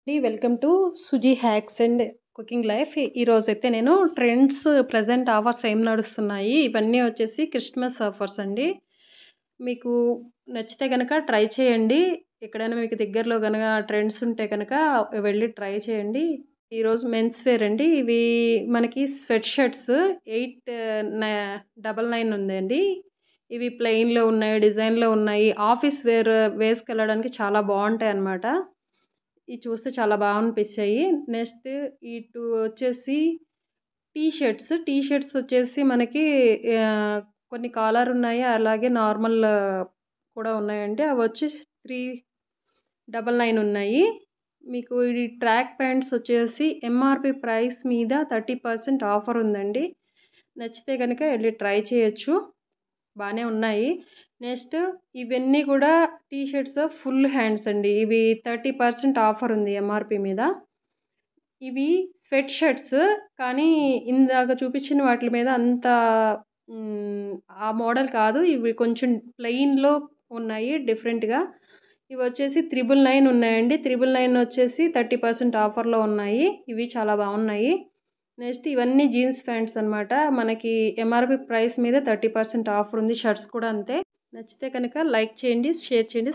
Welcome to Suji hacks and cooking life. ఈరోజైతే నేను trends present offers ఏం నడుస్తున్నాయి, ఇవన్నీ వచ్చేసి క్రిస్మస్ ఆఫర్స్ అండి. మీకు నచ్చితే కనుక ట్రై చేయండి. ఎక్కడైనా మీకు దగ్గరలో కనుక ట్రెండ్స్ ఉంటే కనుక వెళ్ళి ట్రై చేయండి. ఈరోజు మెన్స్ వేర్ అండి. ఇవి మనకి స్వెట్ షర్ట్స్ 899 ఉందండి. ఇవి ప్లెయిన్లో ఉన్నాయి, డిజైన్లో ఉన్నాయి. ఆఫీస్ వేర్ వేసుకెళ్ళడానికి చాలా బాగుంటాయి అన్నమాట. ఇవి చూస్తే చాలా బాగా అనిపించాయి. నెక్స్ట్ ఇటు వచ్చేసి టీ షర్ట్స్ వచ్చేసి మనకి ఆహ్, కొన్ని కాలర్ ఉన్నాయి. అలాగే నార్మల్ కూడా ఉన్నాయండి. అవి వచ్చి 399 ఉన్నాయి. మీకు ఈ ట్రాక్ ప్యాంట్స్ వచ్చేసి ఎంఆర్‌పి ప్రైస్ మీద 30% ఆఫర్ ఉందండి. నచ్చితే గనుక ఎళ్లి ట్రై చేయొచ్చు. బానే ఉన్నాయి. నెక్స్ట్ ఇవన్నీ కూడా టీ షర్ట్స్ ఫుల్ హ్యాండ్స్ అండి. ఇవి 30% ఆఫర్ ఉంది ఎంఆర్‌పి మీద. ఇవి స్వెట్ షర్ట్స్, కానీ ఇందాక చూపించిన వాటి మీద అంత ఆ మోడల్ కాదు. ఇవి కొంచెం ప్లెయిన్‌లో ఉన్నాయి డిఫరెంట్‌గా. ఇవి వచ్చేసి 999 ఉన్నాయండి. 999 వచ్చేసి 30% ఆఫర్‌లో ఉన్నాయి. ఇవి చాలా బాగున్నాయి. నెక్స్ట్ ఇవన్నీ జీన్స్ ప్యాంట్స్ అనమాట. మనకి ఎంఆర్‌పి ప్రైస్ మీద 30% ఆఫర్ ఉంది. షర్ట్స్ కూడా అంతే. నచ్చితే కనుక లైక్ చేయండి, షేర్ చేయండి.